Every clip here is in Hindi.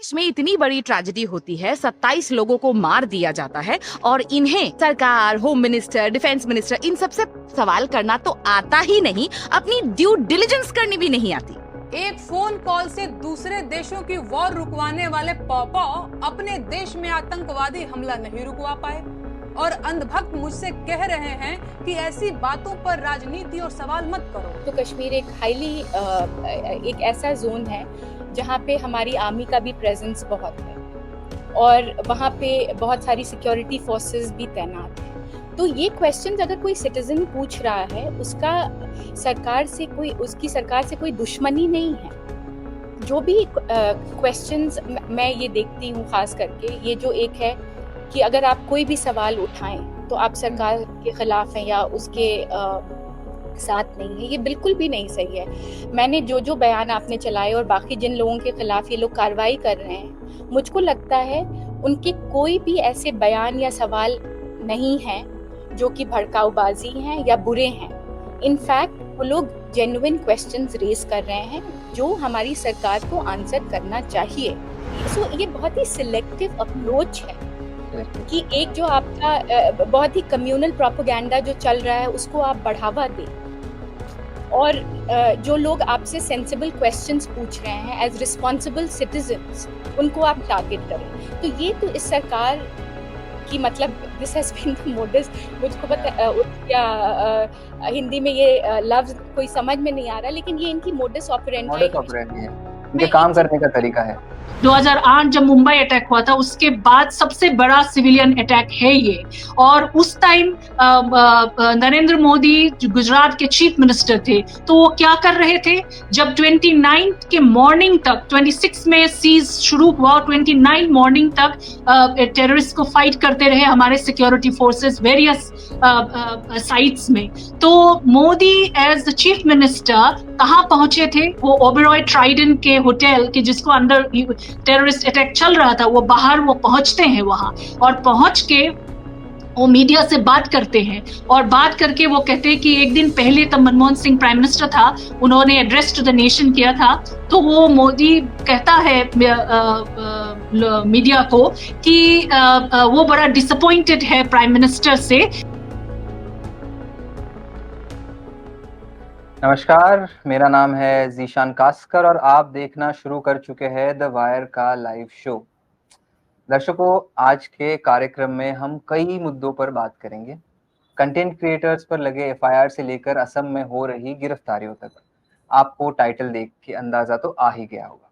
देश में इतनी बड़ी ट्रेजेडी होती है, 27 लोगों को मार दिया जाता है और इन्हें सरकार, होम मिनिस्टर, डिफेंस मिनिस्टर, इन सब से सवाल करना तो आता ही नहीं, अपनी ड्यू डिलिजेंस करनी भी नहीं आती। एक फोन कॉल से दूसरे देशों की वॉर रुकवाने वाले पॉपो अपने देश में आतंकवादी हमला नहीं रुकवा पाए और अंधभक्त मुझसे कह रहे हैं कि ऐसी बातों पर राजनीति और सवाल मत करो। तो कश्मीर एक ऐसा जोन है जहाँ पे हमारी आर्मी का भी प्रेजेंस बहुत है और वहाँ पे बहुत सारी सिक्योरिटी फोर्सेस भी तैनात हैं। तो ये क्वेश्चन अगर कोई सिटीजन पूछ रहा है, उसकी सरकार से कोई दुश्मनी नहीं है। जो भी क्वेश्चंस मैं ये देखती हूँ, खास करके ये जो एक है कि अगर आप कोई भी सवाल उठाएं तो आप सरकार के खिलाफ हैं या उसके साथ नहीं है, ये बिल्कुल भी नहीं सही है। मैंने जो बयान आपने चलाए और बाकी जिन लोगों के खिलाफ ये लोग कार्रवाई कर रहे हैं, मुझको लगता है उनके कोई भी ऐसे बयान या सवाल नहीं हैं जो कि भड़काऊबाजी हैं या बुरे हैं। इनफैक्ट वो लोग जेन्युइन क्वेश्चंस रेज कर रहे हैं जो हमारी सरकार को आंसर करना चाहिए। सो ये बहुत ही सिलेक्टिव अप्रोच है कि एक जो आपका बहुत ही कम्युनल प्रोपेगेंडा जो चल रहा है उसको आप बढ़ावा दें और जो लोग आपसे सेंसिबल क्वेश्चंस पूछ रहे हैं एज रिस्पॉन्सिबल सिटीजन्स, उनको आप टारगेट करें। तो ये तो इस सरकार की मतलब this has been the modus. मुझको हिंदी में ये लफ्ज कोई समझ में नहीं आ रहा, लेकिन ये इनकी मोडस ऑपरेंडी है, इनके काम करने का तरीका है। 2008 जब मुंबई अटैक हुआ था, उसके बाद सबसे बड़ा सिविलियन अटैक है ये। और उस टाइम नरेंद्र मोदी जो गुजरात के चीफ मिनिस्टर थे, तो वो क्या कर रहे थे, जब 29 के मॉर्निंग तक, 26 में सीज शुरू हुआ, 29 मॉर्निंग तक टेररिस्ट को फाइट करते रहे हमारे सिक्योरिटी फोर्सेस वेरियस साइट्स में। तो Modi as the chief minister कहाँ पहुंचे थे? वो ओबेरॉय ट्राइडेंट के होटल के जिसको अंदर टेररिस्ट अटैक चल रहा था, वो बाहर वो पहुंचते हैं वहां और पहुंच के वो मीडिया से बात करते हैं और बात करके वो कहते हैं कि एक दिन पहले तब मनमोहन सिंह प्राइम मिनिस्टर था, उन्होंने एड्रेस टू द नेशन किया था। तो वो मोदी कहता है मीडिया को कि वो बड़ा डिसअपॉइंटेड है प्राइम मिनिस्टर से। नमस्कार, मेरा नाम है जीशान कास्कर और आप देखना शुरू कर चुके हैं द वायर का लाइव शो। दर्शकों, आज के कार्यक्रम में हम कई मुद्दों पर बात करेंगे। कंटेंट क्रिएटर्स पर लगे एफआईआर से लेकर असम में हो रही गिरफ्तारियों तक। आपको टाइटल देख के अंदाजा तो आ ही गया होगा,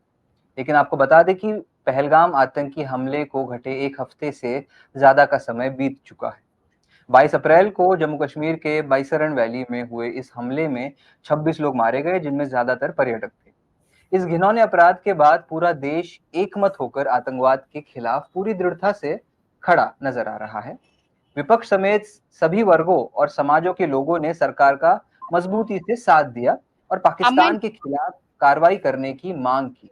लेकिन आपको बता दें कि पहलगाम आतंकी हमले को घटे एक हफ्ते से ज्यादा का समय बीत चुका है। 22 अप्रैल को जम्मू कश्मीर के बाईसरण वैली में हुए इस हमले में 26 लोग मारे गए, जिनमें ज्यादातर पर्यटक थे। इस घिनौने अपराध के बाद पूरा देश एकमत होकर आतंकवाद के खिलाफ पूरी दृढ़ता से खड़ा नजर आ रहा है। विपक्ष समेत सभी वर्गों और समाजों के लोगों ने सरकार का मजबूती से साथ दिया और पाकिस्तान के खिलाफ कार्रवाई करने की मांग की।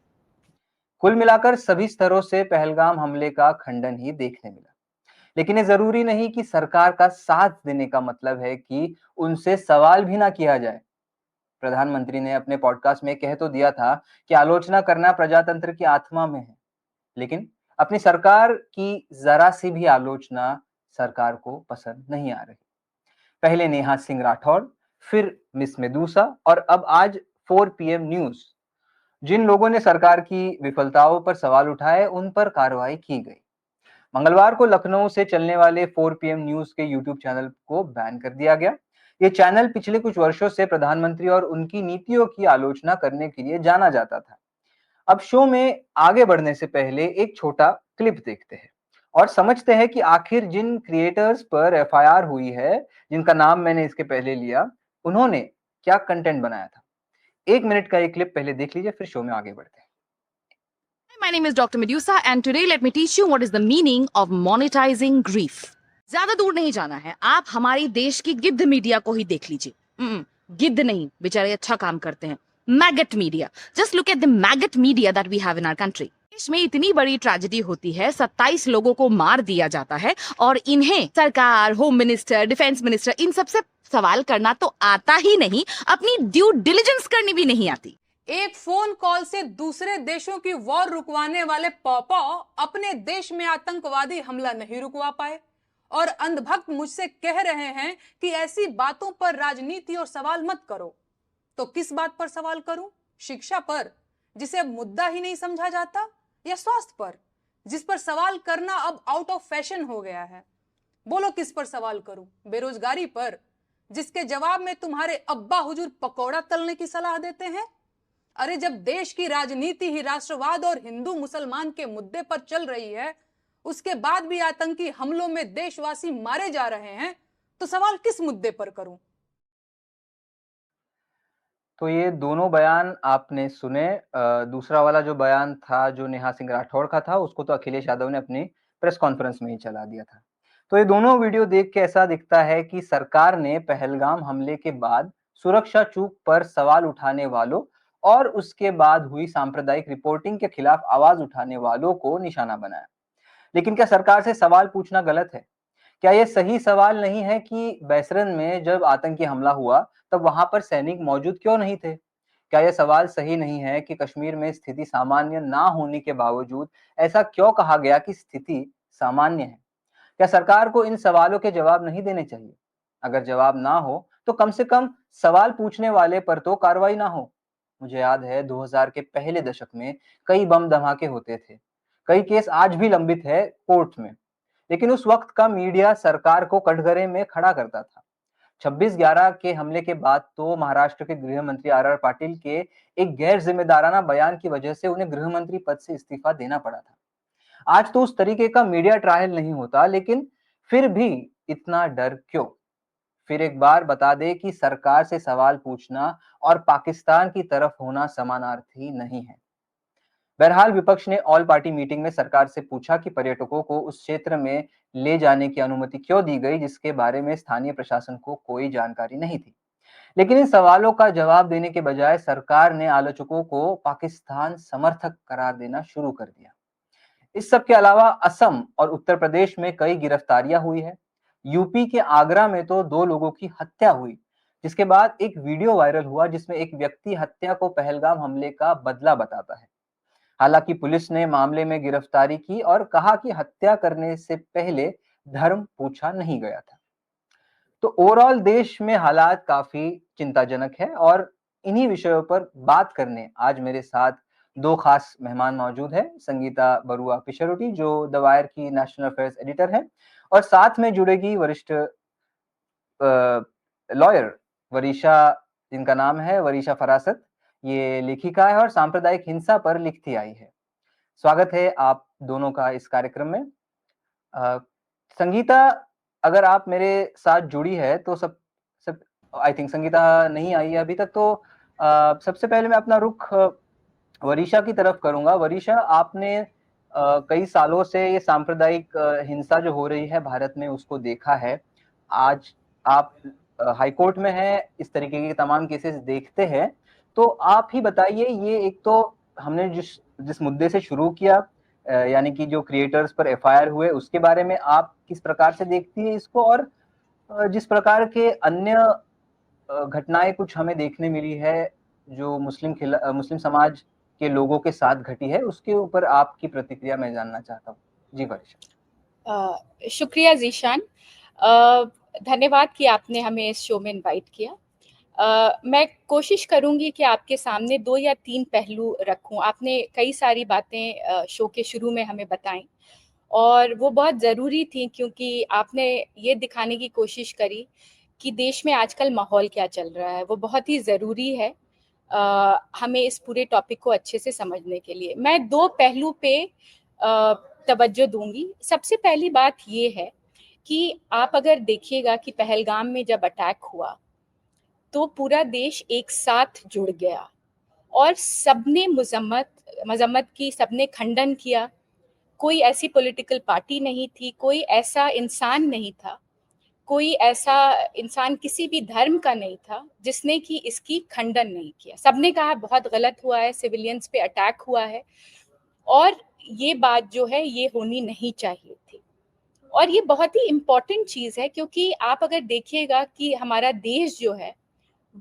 कुल मिलाकर सभी स्तरों से पहलगाम हमले का खंडन ही देखने मिला। लेकिन ये जरूरी नहीं कि सरकार का साथ देने का मतलब है कि उनसे सवाल भी ना किया जाए। प्रधानमंत्री ने अपने पॉडकास्ट में कह तो दिया था कि आलोचना करना प्रजातंत्र की आत्मा में है, लेकिन अपनी सरकार की जरा सी भी आलोचना सरकार को पसंद नहीं आ रही। पहले नेहा सिंह राठौड़, फिर मिस मेदुसा और अब आज 4 PM न्यूज। जिन लोगों ने सरकार की विफलताओं पर सवाल उठाए, उन पर कार्रवाई की गई। मंगलवार को लखनऊ से चलने वाले 4 PM न्यूज के यूट्यूब चैनल को बैन कर दिया गया। ये चैनल पिछले कुछ वर्षों से प्रधानमंत्री और उनकी नीतियों की आलोचना करने के लिए जाना जाता था। अब शो में आगे बढ़ने से पहले एक छोटा क्लिप देखते हैं और समझते हैं कि आखिर जिन क्रिएटर्स पर एफआईआर हुई है, जिनका नाम मैंने इसके पहले लिया, उन्होंने क्या कंटेंट बनाया था। 1 मिनट का ये क्लिप पहले देख लीजिए, फिर शो में आगे बढ़ते हैं। My name is Dr. Medusa and today let me teach you what is the meaning of monetizing grief. ज्यादा दूर नहीं जाना है, आप हमारी देश की गिद्ध मीडिया को ही देख लीजिए। गिद्ध नहीं, बेचारे अच्छा काम करते हैं। Maggot media, just look at the maggot media that we have in our country. देश में इतनी बड़ी ट्रेजेडी होती है, 27 लोगों को मार दिया जाता है और इन्हें सरकार, होम मिनिस्टर, डिफेंस मिनिस्टर, इन सब से सवाल करना तो आता ही नहीं, अपनी ड्यू डिलिजेंस करनी भी नहीं आती। एक फोन कॉल से दूसरे देशों की वॉर रुकवाने वाले पॉपॉ अपने देश में आतंकवादी हमला नहीं रुकवा पाए और अंधभक्त मुझसे कह रहे हैं कि ऐसी बातों पर राजनीति और सवाल मत करो। तो किस बात पर सवाल करूं? शिक्षा पर, जिसे अब मुद्दा ही नहीं समझा जाता, या स्वास्थ्य पर, जिस पर सवाल करना अब आउट ऑफ फैशन हो गया है? बोलो किस पर सवाल करूं? बेरोजगारी पर, जिसके जवाब में तुम्हारे अब्बा हुजूर पकौड़ा तलने की सलाह देते हैं? अरे जब देश की राजनीति ही राष्ट्रवाद और हिंदू मुसलमान के मुद्दे पर चल रही है, उसके बाद भी आतंकी हमलों में देशवासी मारे जा रहे हैं, तो सवाल किस मुद्दे पर करूं? तो ये दोनों बयान आपने सुने। दूसरा वाला जो बयान था जो नेहा सिंह राठौड़ का था, उसको तो अखिलेश यादव ने अपनी प्रेस कॉन्फ्रेंस में ही चला दिया था। तो ये दोनों वीडियो देख के ऐसा दिखता है कि सरकार ने पहलगाम हमले के बाद सुरक्षा चूक पर सवाल उठाने वालों और उसके बाद हुई सांप्रदायिक रिपोर्टिंग के खिलाफ आवाज उठाने वालों को निशाना बनाया। लेकिन क्या सरकार से सवाल पूछना गलत है? क्या ये सही सवाल नहीं है कि बैसरन में जब आतंकी हमला हुआ तब वहां पर सैनिक मौजूद क्यों नहीं थे? क्या यह सवाल सही नहीं है कि कश्मीर में स्थिति सामान्य ना होने के बावजूद ऐसा क्यों कहा गया कि स्थिति सामान्य है? क्या सरकार को इन सवालों के जवाब नहीं देने चाहिए? अगर जवाब ना हो तो कम से कम सवाल पूछने वाले पर तो कार्रवाई ना हो। मुझे याद है 2000 के पहले दशक में कई बम धमाके होते थे। कई केस आज भी लंबित है कोर्ट में, लेकिन उस वक्त का मीडिया सरकार को कटघरे में खड़ा करता था। 26/11 के हमले के बाद तो महाराष्ट्र के गृह मंत्री आर पाटिल के एक गैर जिम्मेदाराना बयान की वजह से उन्हें गृह मंत्री पद से इस्तीफा देना पड़ा था। आज तो उस तरीके का मीडिया ट्रायल नहीं होता, लेकिन फिर भी इतना डर क्यों? फिर एक बार बता दे कि सरकार से सवाल पूछना और पाकिस्तान की तरफ होना समानार्थी नहीं है। बहरहाल विपक्ष ने ऑल पार्टी मीटिंग में सरकार से पूछा कि पर्यटकों को उस क्षेत्र में ले जाने की अनुमति क्यों दी गई जिसके बारे में स्थानीय प्रशासन को कोई जानकारी नहीं थी। लेकिन इन सवालों का जवाब देने के बजाय सरकार ने आलोचकों को पाकिस्तान समर्थक करार देना शुरू कर दिया। इस सब के अलावा असम और उत्तर प्रदेश में कई गिरफ्तारियां हुई है। यूपी के आगरा में तो 2 लोगों की हत्या हुई, जिसके बाद एक वीडियो वायरल हुआ जिसमें एक व्यक्ति हत्या को पहलगाम हमले का बदला बताता है। हालांकि पुलिस ने मामले में गिरफ्तारी की और कहा कि हत्या करने से पहले धर्म पूछा नहीं गया था। तो ओवरऑल देश में हालात काफी चिंताजनक है और इन्हीं विषयों पर बात करने आज मेरे साथ 2 खास मेहमान मौजूद हैं। संगीता बरुआ पिशरोटी जो द वायर की नेशनल अफेयर्स एडिटर है, और साथ में जुड़ेगी वरिष्ठ लॉयर वरीशा, जिनका नाम है वरीशा फरासत। ये लेखिका है और सांप्रदायिक हिंसा पर लिखती आई है। स्वागत है आप दोनों का इस कार्यक्रम में। संगीता, अगर आप मेरे साथ जुड़ी है तो सब आई थिंक संगीता नहीं आई है अभी तक, तो सबसे पहले मैं अपना रुख वरीशा की तरफ करूंगा। वरीशा, आपने कई सालों से ये सांप्रदायिक हिंसा जो हो रही है भारत में उसको देखा है। आज आप हाईकोर्ट में हैं, इस तरीके के तमाम केसेस देखते हैं, तो आप ही बताइए, ये एक तो हमने जिस मुद्दे से शुरू किया, यानी कि जो क्रिएटर्स पर एफआईआर हुए, उसके बारे में आप किस प्रकार से देखती है इसको, और जिस प्रकार के अन्य घटनाएं कुछ हमें देखने मिली है जो मुस्लिम समाज के लोगों के साथ घटी है, उसके ऊपर आपकी प्रतिक्रिया मैं जानना चाहता हूँ। जी वरीशा। शुक्रिया जीशान, धन्यवाद कि आपने हमें इस शो में इनवाइट किया। मैं कोशिश करूंगी कि आपके सामने 2 या 3 पहलू रखूं। आपने कई सारी बातें शो के शुरू में हमें बताई और वो बहुत ज़रूरी थी, क्योंकि आपने ये दिखाने की कोशिश करी कि देश में आजकल माहौल क्या चल रहा है। वो बहुत ही ज़रूरी है हमें इस पूरे टॉपिक को अच्छे से समझने के लिए। मैं 2 पहलू पे तवज्जो दूंगी। सबसे पहली बात ये है कि आप अगर देखिएगा कि पहलगाम में जब अटैक हुआ तो पूरा देश एक साथ जुड़ गया और सबने मजम्मत की, सबने खंडन किया। कोई ऐसी पॉलिटिकल पार्टी नहीं थी, कोई ऐसा इंसान नहीं था, कोई ऐसा इंसान किसी भी धर्म का नहीं था जिसने कि इसकी खंडन नहीं किया। सबने कहा बहुत गलत हुआ है, सिविलियंस पे अटैक हुआ है और ये बात जो है ये होनी नहीं चाहिए थी। और ये बहुत ही इम्पोर्टेंट चीज़ है, क्योंकि आप अगर देखिएगा कि हमारा देश जो है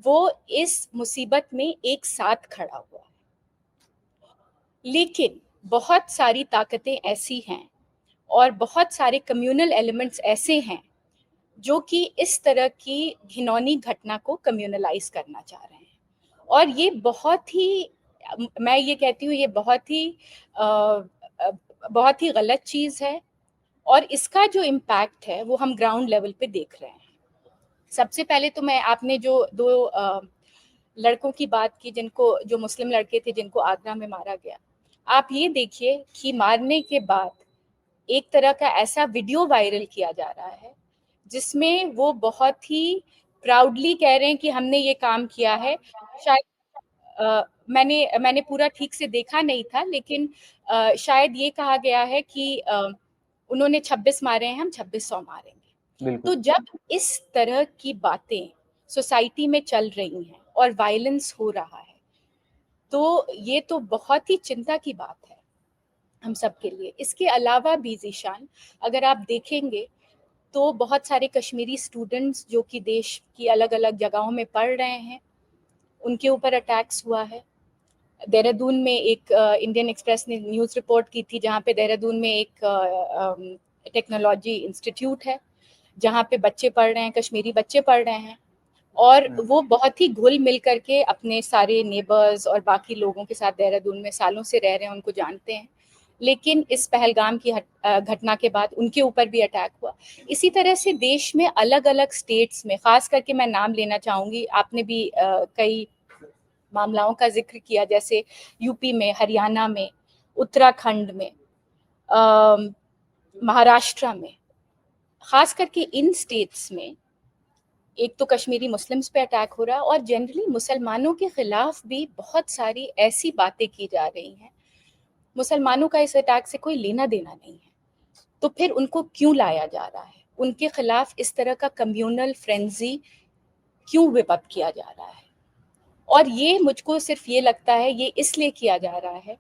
वो इस मुसीबत में एक साथ खड़ा हुआ है। लेकिन बहुत सारी ताकतें ऐसी हैं और बहुत सारे कम्युनल एलिमेंट्स ऐसे हैं जो कि इस तरह की घिनौनी घटना को कम्युनलाइज करना चाह रहे हैं। और ये बहुत ही, मैं ये कहती हूँ, ये बहुत ही गलत चीज़ है। और इसका जो इम्पैक्ट है वो हम ग्राउंड लेवल पे देख रहे हैं। सबसे पहले तो मैं, आपने जो दो लड़कों की बात की, जो मुस्लिम लड़के थे जिनको आगरा में मारा गया, आप ये देखिए कि मारने के बाद एक तरह का ऐसा वीडियो वायरल किया जा रहा है जिसमें वो बहुत ही प्राउडली कह रहे हैं कि हमने ये काम किया है। शायद मैंने पूरा ठीक से देखा नहीं था, लेकिन शायद ये कहा गया है कि उन्होंने 26 मारे हैं, हम 2600 मारेंगे। तो जब इस तरह की बातें सोसाइटी में चल रही हैं और वायलेंस हो रहा है, तो ये तो बहुत ही चिंता की बात है हम सब के लिए। इसके अलावा भी ज़ीशान, अगर आप देखेंगे तो बहुत सारे कश्मीरी स्टूडेंट्स जो कि देश की अलग अलग जगहों में पढ़ रहे हैं, उनके ऊपर अटैक्स हुआ है। देहरादून में एक इंडियन एक्सप्रेस ने न्यूज़ रिपोर्ट की थी, जहाँ पे देहरादून में एक टेक्नोलॉजी इंस्टीट्यूट है जहाँ पे बच्चे पढ़ रहे हैं, कश्मीरी बच्चे पढ़ रहे हैं, और वो बहुत ही घुल मिल करके अपने सारे नेबर्स और बाकी लोगों के साथ देहरादून में सालों से रह रहे हैं, उनको जानते हैं। लेकिन इस पहलगाम की घटना के बाद उनके ऊपर भी अटैक हुआ। इसी तरह से देश में अलग अलग स्टेट्स में, खास करके मैं नाम लेना चाहूँगी, आपने भी कई मामलाओं का जिक्र किया, जैसे यूपी में, हरियाणा में, उत्तराखंड में, महाराष्ट्र में, खास करके इन स्टेट्स में एक तो कश्मीरी मुस्लिम्स पे अटैक हो रहा है और जनरली मुसलमानों के खिलाफ भी बहुत सारी ऐसी बातें की जा रही हैं। मुसलमानों का इस अटैक से कोई लेना देना नहीं है, तो फिर उनको क्यों लाया जा रहा है? उनके खिलाफ इस तरह का कम्युनल फ्रेंजी क्यों विप अप किया जा रहा है? और ये मुझको सिर्फ ये लगता है ये इसलिए किया जा रहा है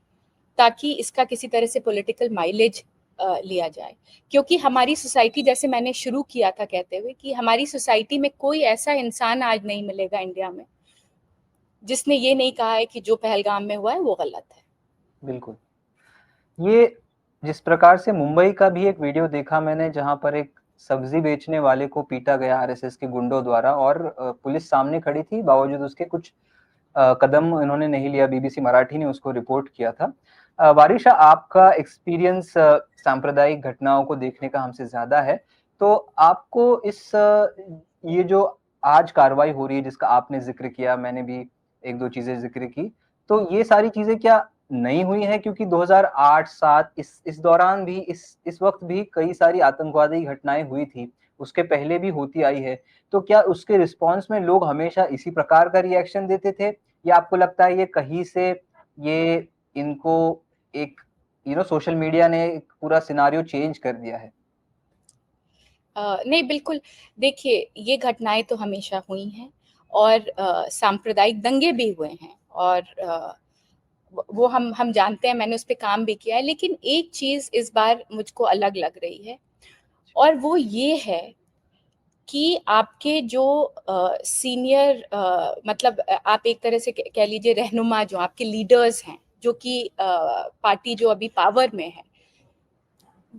ताकि इसका किसी तरह से पॉलिटिकल माइलेज लिया जाए, क्योंकि हमारी सोसाइटी, जैसे मैंने शुरू किया था कहते हुए, कि हमारी सोसाइटी में कोई ऐसा इंसान आज नहीं मिलेगा इंडिया में जिसने ये नहीं कहा है कि जो पहलगाम में हुआ है वो गलत है। बिल्कुल। ये जिस प्रकार से मुंबई का भी एक वीडियो देखा मैंने, जहां पर एक सब्जी बेचने वाले को पीटा गया आरएसएस के गुंडों द्वारा, और पुलिस सामने खड़ी थी, बावजूद उसके कुछ कदम इन्होंने नहीं लिया। बीबीसी मराठी ने उसको रिपोर्ट किया था। वारिशा, आपका एक्सपीरियंस सांप्रदायिक घटनाओं को देखने का हमसे ज्यादा है, तो आपको ये जो आज कार्रवाई हो रही है जिसका आपने जिक्र किया, मैंने भी एक दो चीजें जिक्र की, तो ये सारी चीजें क्या नई हुई है? क्योंकि 2008-7 इस दौरान भी, इस वक्त भी कई सारी आतंकवादी घटनाएं हुई थी, उसके पहले भी होती आई है। तो क्या उसके रिस्पांस में लोग हमेशा इसी प्रकार का रिएक्शन देते थे, या आपको लगता है ये कहीं से, ये इनको एक सोशल मीडिया ने एक पूरा सिनारियो चेंज कर दिया है? नहीं, बिल्कुल। देखिए, ये घटनाएं तो हमेशा हुई हैं और सांप्रदायिक दंगे भी हुए हैं, और वो हम जानते हैं, मैंने उस पर काम भी किया है। लेकिन एक चीज़ इस बार मुझको अलग लग रही है, और वो ये है कि आपके जो सीनियर, मतलब आप एक तरह से कह लीजिए रहनुमा, जो आपके लीडर्स हैं, जो कि पार्टी जो अभी पावर में है,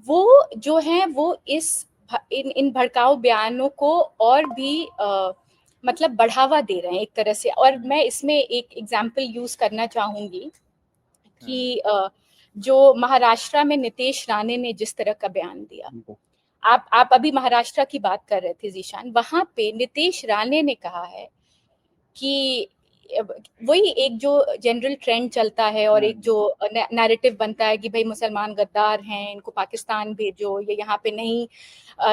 वो जो हैं वो इन भड़काऊ बयानों को और भी मतलब बढ़ावा दे रहे हैं एक तरह से। और मैं इसमें एक एग्जाम्पल यूज करना चाहूंगी कि जो महाराष्ट्र में नीतीश राणे ने जिस तरह का बयान दिया, आप अभी महाराष्ट्र की बात कर रहे थे ज़ीशान, वहां पे नीतीश राणे ने कहा है कि वही एक जो जनरल ट्रेंड चलता है और एक जो नैरेटिव बनता है कि भाई मुसलमान गद्दार हैं, इनको पाकिस्तान भेजो, ये यहाँ पे नहीं,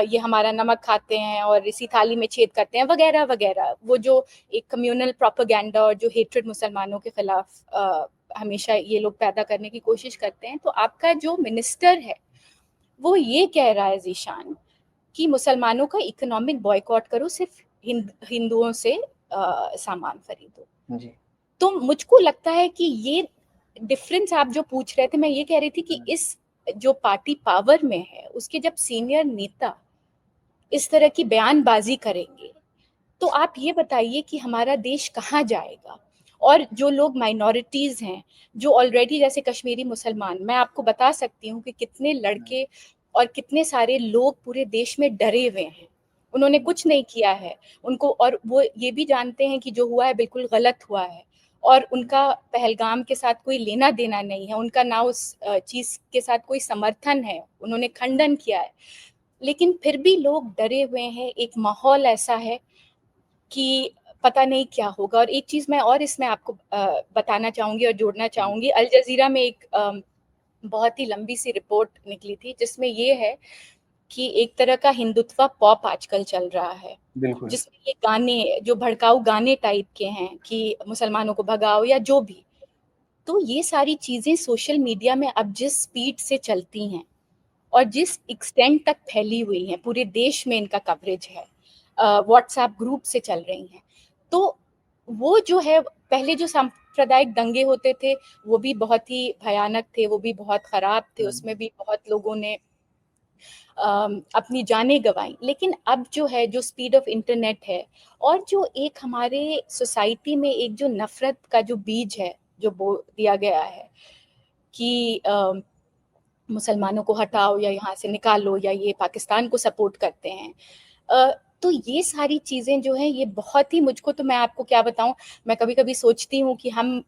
ये हमारा नमक खाते हैं और इसी थाली में छेद करते हैं, वगैरह वगैरह। वो जो एक कम्युनल प्रोपेगेंडा और जो हेट्रेड मुसलमानों के खिलाफ हमेशा ये लोग पैदा करने की कोशिश करते हैं। तो आपका जो मिनिस्टर है वो ये कह रहा है ज़ीशान कि मुसलमानों का इकोनॉमिक बॉयकॉट करो, सिर्फ हिंदुओं से सामान खरीदो जी। तो मुझको लगता है कि ये डिफरेंस आप जो पूछ रहे थे, मैं ये कह रही थी कि इस जो पार्टी पावर में है उसके जब सीनियर नेता इस तरह की बयानबाजी करेंगे तो आप ये बताइए कि हमारा देश कहाँ जाएगा। और जो लोग माइनॉरिटीज़ हैं, जो ऑलरेडी, जैसे कश्मीरी मुसलमान, मैं आपको बता सकती हूँ कि कितने लड़के और कितने सारे लोग पूरे देश में डरे हुए हैं। उन्होंने कुछ नहीं किया है उनको, और वो ये भी जानते हैं कि जो हुआ है बिल्कुल गलत हुआ है, और उनका पहलगाम के साथ कोई लेना देना नहीं है, उनका ना उस चीज़ के साथ कोई समर्थन है, उन्होंने खंडन किया है। लेकिन फिर भी लोग डरे हुए हैं, एक माहौल ऐसा है कि पता नहीं क्या होगा। और एक चीज़ मैं और इसमें आपको बताना चाहूँगी और जोड़ना चाहूँगी। अल जज़ीरा में एक बहुत ही लंबी सी रिपोर्ट निकली थी जिसमें ये है कि एक तरह का हिंदुत्व पॉप आजकल चल रहा है, बिल्कुल। जिसमें ये गाने, जो भड़काऊ गाने टाइप के हैं कि मुसलमानों को भगाओ या जो भी, तो ये सारी चीज़ें सोशल मीडिया में अब जिस स्पीड से चलती हैं और जिस एक्सटेंट तक फैली हुई हैं, पूरे देश में इनका कवरेज है, व्हाट्सएप ग्रुप से चल रही हैं, तो वो जो है, पहले जो सांप्रदायिक दंगे होते थे वो भी बहुत ही भयानक थे, वो भी बहुत खराब थे, उसमें भी बहुत लोगों ने अपनी जानें गंवाई। लेकिन अब जो है, जो स्पीड ऑफ इंटरनेट है, और जो एक हमारे सोसाइटी में एक जो नफरत का जो बीज है जो बो दिया गया है कि मुसलमानों को हटाओ या यहाँ से निकालो, या ये पाकिस्तान को सपोर्ट करते हैं, तो ये सारी चीज़ें जो हैं, ये बहुत ही, मुझको तो, मैं आपको क्या बताऊं, मैं कभी कभी सोचती हूँ कि हम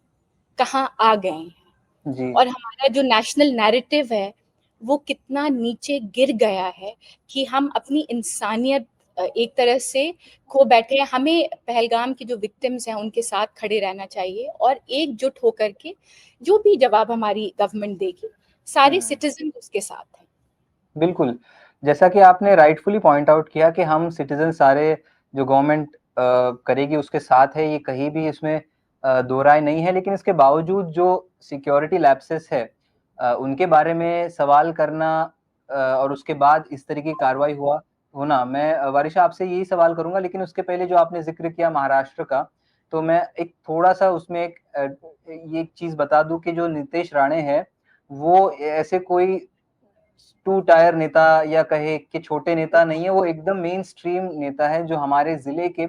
कहाँ आ गए हैं जी। और हमारा जो नेशनल नैरेटिव है वो कितना नीचे गिर गया है कि हम अपनी इंसानियत एक तरह से खो बैठे हैं। हमें पहलगाम की जो विक्टिम्स हैं उनके साथ खड़े रहना चाहिए और एकजुट होकर के जो भी जवाब हमारी गवर्नमेंट देगी, सारे सिटीजन उसके साथ हैं। बिल्कुल, जैसा कि आपने राइटफुली पॉइंट आउट किया कि हम सिटीजन सारे, जो गवर्नमेंट करेगी उसके साथ है, ये कहीं भी इसमें दो राय नहीं है। लेकिन इसके बावजूद जो सिक्योरिटी लैप्सेस है उनके बारे में सवाल करना और उसके बाद इस तरह की कार्रवाई होना, मैं वारिशा आपसे यही सवाल करूंगा। लेकिन उसके पहले जो आपने जिक्र किया महाराष्ट्र का, तो मैं एक थोड़ा सा उसमें ये एक चीज बता दूं कि जो नीतीश राणे है वो ऐसे कोई टू टायर नेता या कहे कि छोटे नेता नहीं है, वो एकदम मेन स्ट्रीम नेता है जो हमारे जिले के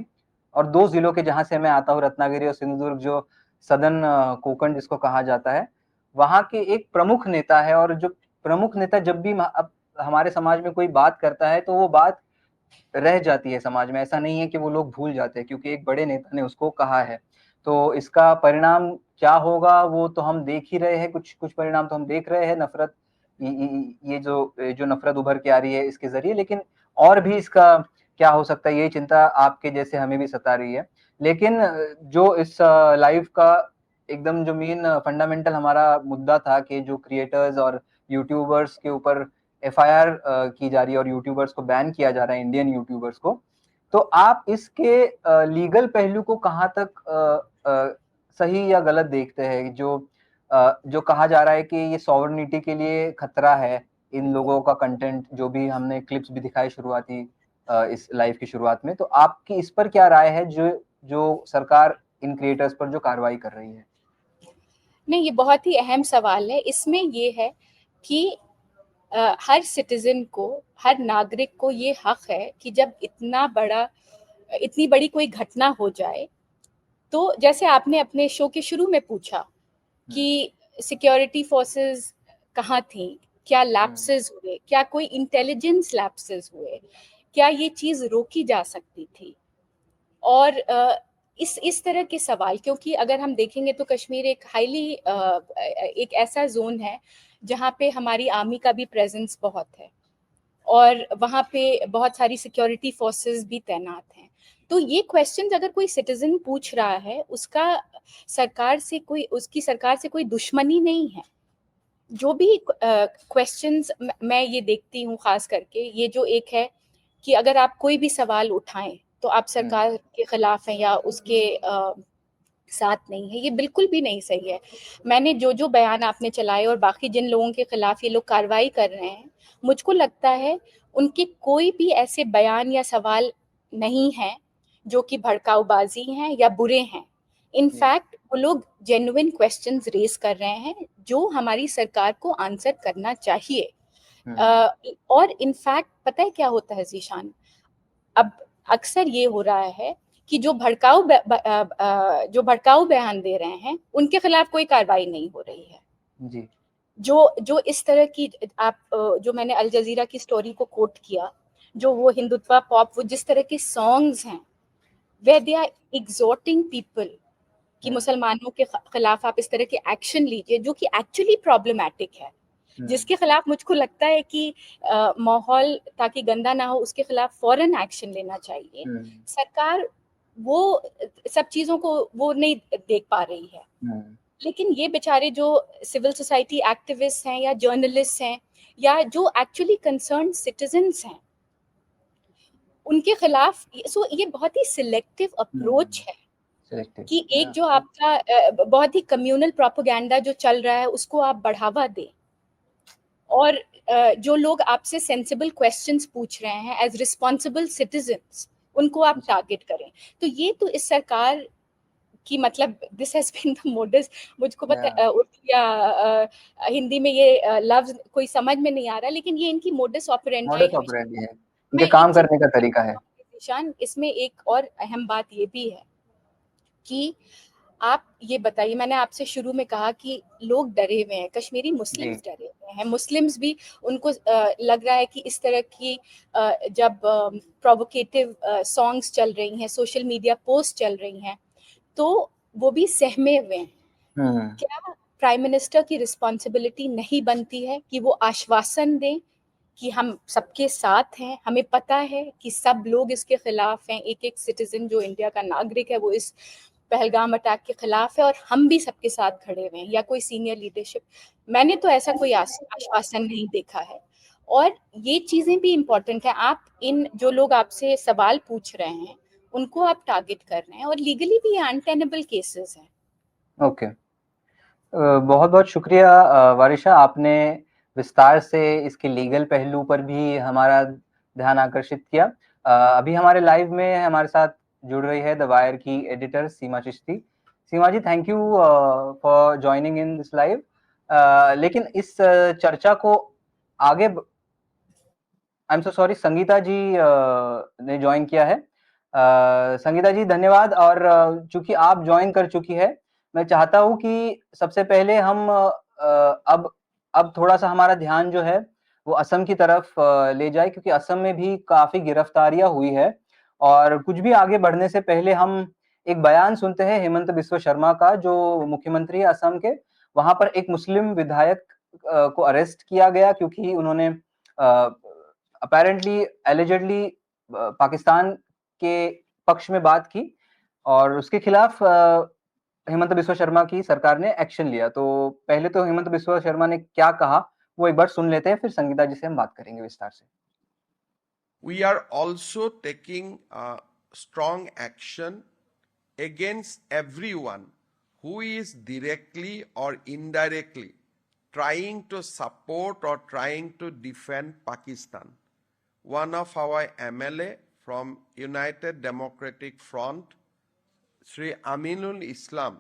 और दो जिलों के, जहां से मैं आता हूँ, रत्नागिरी और सिंधुदुर्ग, जो सदन कोकण जिसको कहा जाता है, वहां के एक प्रमुख नेता है। और जो प्रमुख नेता जब भी अब हमारे समाज में कोई बात करता है तो वो बात रह जाती है समाज में, ऐसा नहीं है कि वो लोग भूल जाते हैं, क्योंकि एक बड़े नेता ने उसको कहा है। तो इसका परिणाम क्या होगा वो तो हम देख ही रहे हैं, कुछ कुछ परिणाम तो हम देख रहे हैं, नफरत, ये जो नफरत उभर के आ रही है इसके जरिए। लेकिन और भी इसका क्या हो सकता है, ये चिंता आपके जैसे हमें भी सता रही है। लेकिन जो इस लाइव का एकदम जो मेन फंडामेंटल हमारा मुद्दा था कि जो क्रिएटर्स और यूट्यूबर्स के ऊपर एफआईआर की जा रही है और यूट्यूबर्स को बैन किया जा रहा है, इंडियन यूट्यूबर्स को, तो आप इसके लीगल पहलू को कहाँ तक सही या गलत देखते हैं? जो कहा जा रहा है कि ये सॉवरेनिटी के लिए खतरा है, इन लोगों का कंटेंट, जो भी हमने क्लिप्स भी दिखाए शुरुआती इस लाइव की शुरुआत में, तो आपकी इस पर क्या राय है, जो सरकार इन क्रिएटर्स पर जो कार्रवाई कर रही है? नहीं, ये बहुत ही अहम सवाल है। इसमें ये है कि हर सिटीजन को, हर नागरिक को ये हक है कि जब इतनी बड़ी कोई घटना हो जाए, तो जैसे आपने अपने शो के शुरू में पूछा कि सिक्योरिटी फोर्सेस कहाँ थी, क्या लैप्सेस हुए, क्या कोई इंटेलिजेंस लैप्सेस हुए, क्या ये चीज़ रोकी जा सकती थी, और इस तरह के सवाल, क्योंकि अगर हम देखेंगे तो कश्मीर एक ऐसा जोन है जहाँ पे हमारी आर्मी का भी प्रेजेंस बहुत है और वहाँ पे बहुत सारी सिक्योरिटी फोर्सेस भी तैनात हैं। तो ये क्वेश्चन अगर कोई सिटीजन पूछ रहा है, उसकी सरकार से कोई दुश्मनी नहीं है। जो भी क्वेश्चंस मैं ये देखती हूँ, खास करके ये जो एक है कि अगर आप कोई भी सवाल उठाएं तो आप सरकार के खिलाफ हैं या उसके साथ नहीं है, ये बिल्कुल भी नहीं सही है। मैंने जो बयान आपने चलाए और बाकी जिन लोगों के खिलाफ ये लोग कार्रवाई कर रहे हैं, मुझको लगता है उनके कोई भी ऐसे बयान या सवाल नहीं हैं जो कि भड़काऊबाजी हैं या बुरे हैं। इनफैक्ट वो लोग जेन्युइन क्वेश्चंस रेज कर रहे हैं जो हमारी सरकार को आंसर करना चाहिए। और इनफैक्ट पता है क्या होता है जीशान, अब अक्सर ये हो रहा है कि जो भड़काऊ बयान दे रहे हैं उनके खिलाफ कोई कार्रवाई नहीं हो रही है। जी जो इस तरह की जो मैंने अल जजीरा की स्टोरी को कोट किया, जो वो हिंदुत्व पॉप, वो जिस तरह के सॉन्ग्स हैं वे दे आर एग्जॉर्टिंग पीपल कि मुसलमानों के खिलाफ आप इस तरह के एक्शन लीजिए, जो कि एक्चुअली प्रॉब्लमेटिक है, जिसके खिलाफ मुझको लगता है कि माहौल ताकि गंदा ना हो उसके खिलाफ फौरन एक्शन लेना चाहिए। सरकार वो सब चीजों को वो नहीं देख पा रही है। लेकिन ये बेचारे जो सिविल सोसाइटी एक्टिविस्ट हैं या जर्नलिस्ट हैं या जो एक्चुअली कंसर्न सिटीजन्स हैं, उनके खिलाफ ये बहुत ही सिलेक्टिव अप्रोच है कि एक जो आपका बहुत ही कम्युनल प्रोपेगेंडा जो चल रहा है उसको आप बढ़ावा दें, और जो लोग आपसे सेंसिबल क्वेश्चंस पूछ रहे हैं एज रिस्पॉन्सिबल सिटीजन्स, उनको आप टारगेट करें। तो ये तो इस सरकार की मतलब this has been the modus, मुझको पता उर्दू या हिंदी में ये लफ्ज कोई समझ में नहीं आ रहा, लेकिन ये इनकी मोडस ऑपरेंडी है, इनके काम करने का तरीका है। इसमें एक और अहम बात ये भी है कि आप ये बताइए, मैंने आपसे शुरू में कहा कि लोग डरे हुए हैं, कश्मीरी मुस्लिम्स डरे हुए हैं, मुस्लिम्स भी उनको लग रहा है कि इस तरह की जब प्रोवोकेटिव सॉन्ग्स चल रही हैं, सोशल मीडिया पोस्ट चल रही हैं, तो वो भी सहमे हुए हैं। क्या प्राइम मिनिस्टर की रिस्पॉन्सिबिलिटी नहीं बनती है कि वो आश्वासन दें कि हम सबके साथ हैं, हमें पता है कि सब लोग इसके खिलाफ हैं, एक एक सिटीजन जो इंडिया का नागरिक है वो इस पहलगाम अटैक के खिलाफ है, और हम भी सबके साथ खड़े हुए हैं, या कोई सीनियर लीडरशिप, मैंने तो ऐसा कोई आश्वासन नहीं देखा है। और ये चीजें भी इम्पोर्टेंट है, आप इन जो लोग आपसे सवाल पूछ रहे हैं उनको आप टारगेट कर रहे हैं, और लीगली भी ये अनटेनेबल केसेस हैं। ओके, बहुत बहुत शुक्रिया वारिशा, आपने विस्तार से इसके लीगल पहलू पर भी हमारा ध्यान आकर्षित किया। अभी हमारे लाइव में हमारे साथ जुड़ रही है द वायर की editor Seema Chishti. Seema ji, thank you for joining in this live. लेकिन इस चर्चा को आगे I am so sorry, Sangeeta ji ने ज्वाइन किया है। संगीता जी धन्यवाद। और चूंकि आप ज्वाइन कर चुकी है, मैं चाहता हूं कि सबसे पहले हम अब थोड़ा सा हमारा ध्यान जो है वो असम की तरफ ले जाए, क्योंकि असम में भी काफी गिरफ्तारियां हुई है। और कुछ भी आगे बढ़ने से पहले हम एक बयान सुनते हैं हेमंत बिस्वा शर्मा का, जो मुख्यमंत्री है असम के। वहां पर एक मुस्लिम विधायक को अरेस्ट किया गया क्योंकि उन्होंने अपेरेंटली एलिजेडली पाकिस्तान के पक्ष में बात की, और उसके खिलाफ हेमंत बिस्वा शर्मा की सरकार ने एक्शन लिया। तो पहले तो हेमंत बिस्वा शर्मा ने क्या कहा वो एक बार सुन लेते हैं, फिर संगीता जी से हम बात करेंगे विस्तार से। We are also taking strong action against everyone who is directly or indirectly trying to support or trying to defend Pakistan. One of our MLA from United Democratic Front, Sri Aminul Islam,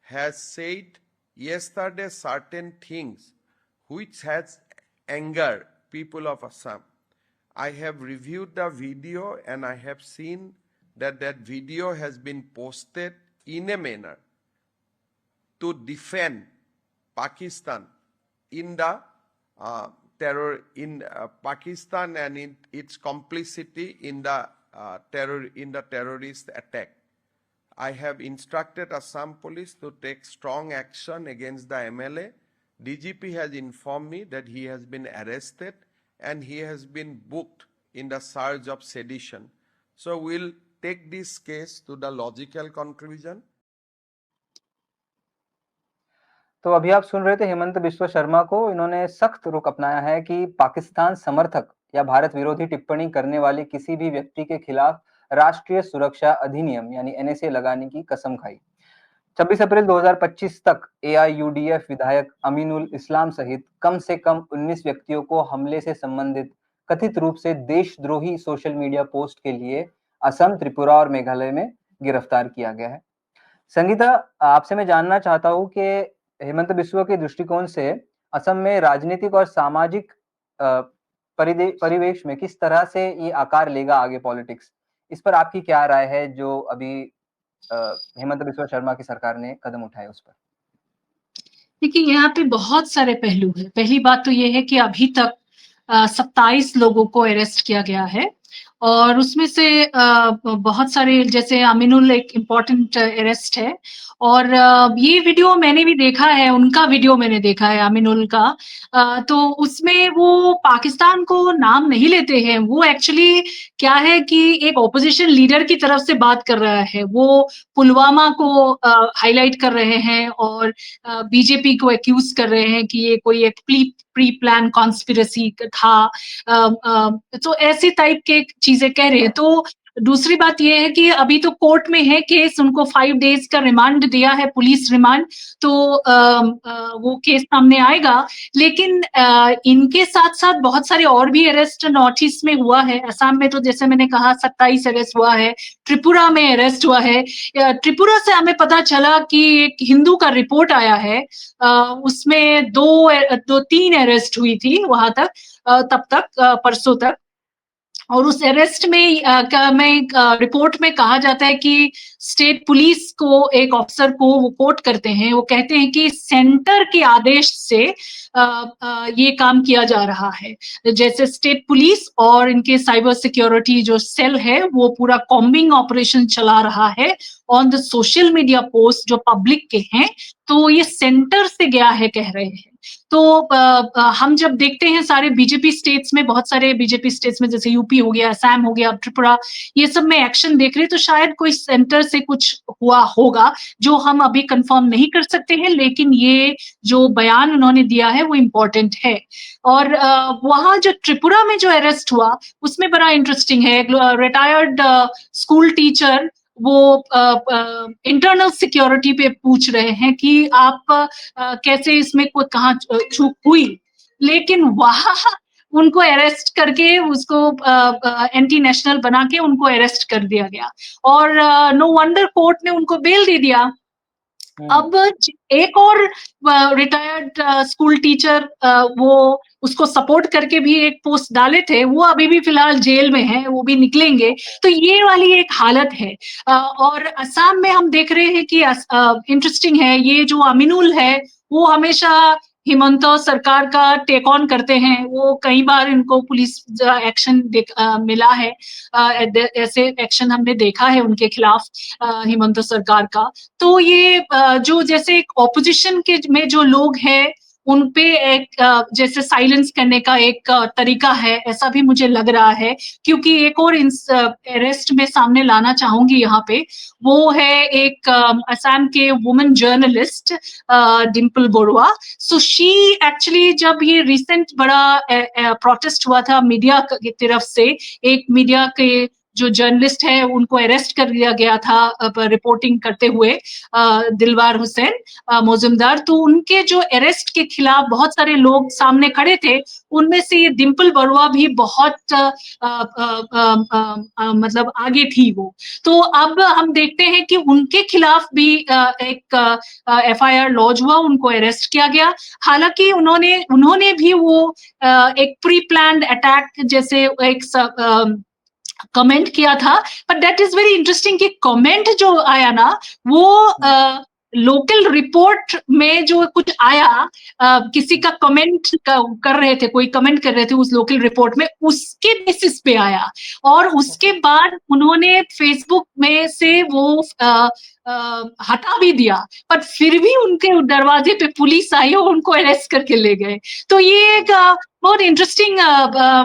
has said yesterday certain things which has angered people of Assam. I have reviewed the video and I have seen that that video has been posted in a manner to defend Pakistan in the terror in Pakistan and in its complicity in the terrorist attack. I have instructed Assam Police to take strong action against the MLA. DGP has informed me that he has been arrested and he has been booked in the charge of sedition. So we'll take this case to the logical conclusion. तो अभी आप सुन रहे थे हेमंत बिस्वा शर्मा को। इन्होंने सख्त रुख अपनाया है कि पाकिस्तान समर्थक या भारत विरोधी टिप्पणी करने वाले किसी भी व्यक्ति के खिलाफ राष्ट्रीय सुरक्षा अधिनियम यानी NSA लगाने की कसम खाई। 26 अप्रैल 2025 तक AIUDF विधायक अमीनुल इस्लाम सहित कम से कम 19 व्यक्तियों को हमले से संबंधित कथित रूप से देशद्रोही सोशल मीडिया पोस्ट के लिए असम, त्रिपुरा और मेघालय में गिरफ्तार किया गया है। संगीता, आपसे मैं जानना चाहता हूं कि हेमंत बिस्वा के दृष्टिकोण से असम में राजनीतिक और सामाजिक परिवेश में किस तरह से ये आकार लेगा आगे पॉलिटिक्स, इस पर आपकी क्या राय है जो अभी हेमंत बिस्वा शर्मा की सरकार ने कदम उठाए उस पर? देखिए, यहाँ पे बहुत सारे पहलू हैं। पहली बात तो ये है कि अभी तक 27 लोगों को अरेस्ट किया गया है और उसमें से बहुत सारे, जैसे अमीनुल एक इम्पॉर्टेंट अरेस्ट है। और ये वीडियो मैंने भी देखा है, उनका वीडियो मैंने देखा है अमीनुल का। तो उसमें वो पाकिस्तान को नाम नहीं लेते हैं। वो एक्चुअली क्या है कि एक ऑपोजिशन लीडर की तरफ से बात कर रहा है। वो पुलवामा को हाईलाइट कर रहे हैं और बीजेपी को एक्यूज कर रहे हैं कि ये कोई एक प्री प्लान कॉन्स्पिरेसी था। तो ऐसी टाइप के चीजें कह रहे हैं। तो दूसरी बात ये है कि अभी तो कोर्ट में है केस, उनको 5 डेज का रिमांड दिया है, पुलिस रिमांड। तो वो केस सामने आएगा। लेकिन इनके साथ साथ बहुत सारे और भी अरेस्ट नॉर्थ ईस्ट में हुआ है। असम में तो जैसे मैंने कहा 27 अरेस्ट हुआ है, त्रिपुरा में अरेस्ट हुआ है। त्रिपुरा से हमें पता चला कि एक हिंदू का रिपोर्ट आया है, उसमें 3 अरेस्ट हुई थी वहां तक, तब तक परसों तक। और उस अरेस्ट में रिपोर्ट में कहा जाता है कि स्टेट पुलिस को, एक ऑफिसर को वो कोट करते हैं, वो कहते हैं कि सेंटर के आदेश से ये काम किया जा रहा है। जैसे स्टेट पुलिस और इनके साइबर सिक्योरिटी जो सेल है वो पूरा कॉम्बिंग ऑपरेशन चला रहा है on the social media post जो पब्लिक के हैं। तो ये सेंटर से गया है कह रहे हैं। तो हम जब देखते हैं सारे बीजेपी स्टेट्स में, बहुत सारे बीजेपी स्टेट्स में जैसे यूपी हो गया, असम हो गया, त्रिपुरा, ये सब में एक्शन देख रहे हैं, तो शायद कोई सेंटर से कुछ हुआ होगा जो हम अभी कंफर्म नहीं कर सकते हैं। लेकिन ये जो बयान उन्होंने दिया है वो इम्पोर्टेंट है। और वहां जो त्रिपुरा में जो अरेस्ट हुआ उसमें बड़ा इंटरेस्टिंग है। रिटायर्ड स्कूल टीचर वो इंटरनल सिक्योरिटी पे पूछ रहे हैं कि आप कैसे इसमें कोई कहाँ चूक हुई। लेकिन वहां उनको अरेस्ट करके, उसको एंटी नेशनल बना के उनको अरेस्ट कर दिया गया और नो वंडर कोर्ट ने उनको बेल दे दिया। अब एक और रिटायर्ड स्कूल टीचर, वो उसको सपोर्ट करके भी एक पोस्ट डाले थे, वो अभी भी फिलहाल जेल में है, वो भी निकलेंगे। तो ये वाली एक हालत है। और असम में हम देख रहे हैं कि इंटरेस्टिंग है, ये जो अमीनुल है वो हमेशा हिमंत सरकार का टेक ऑन करते हैं। वो कई बार इनको पुलिस एक्शन मिला है, ऐसे एक्शन हमने देखा है उनके खिलाफ हिमंत सरकार का। तो ये जो जैसे एक ऑपोजिशन के में जो लोग हैं उनपे एक जैसे साइलेंस करने का एक तरीका है, ऐसा भी मुझे लग रहा है। क्योंकि एक और अरेस्ट में सामने लाना चाहूंगी यहाँ पे, वो है एक असम के women journalist Dimple Borooah. So she actually, जब ये रिसेंट बड़ा प्रोटेस्ट हुआ था मीडिया की तरफ से, एक मीडिया के जो जर्नलिस्ट है उनको अरेस्ट कर लिया गया था रिपोर्टिंग करते हुए, दिलवार हुसैन मौजूमदार। तो उनके जो अरेस्ट के खिलाफ बहुत सारे लोग सामने खड़े थे, उनमें से ये डिम्पल बरुआ भी बहुत मतलब आगे थी वो। तो अब हम देखते हैं कि उनके खिलाफ भी एक FIR लॉन्च हुआ, उनको अरेस्ट किया गया। हालांकि उन्होंने भी वो एक प्री प्लान्ड अटैक जैसे एक कमेंट किया था। But that is very interesting कि कमेंट जो आया ना, वो लोकल रिपोर्ट में जो कुछ आया, किसी का कमेंट कर रहे थे, कोई कमेंट कर रहे थे उस लोकल रिपोर्ट में, उसके बेसिस पे आया। और उसके बाद उन्होंने फेसबुक में से वो हटा भी दिया, पर फिर भी उनके दरवाजे पे पुलिस आई और उनको अरेस्ट करके ले गए। तो ये एक बहुत इंटरेस्टिंग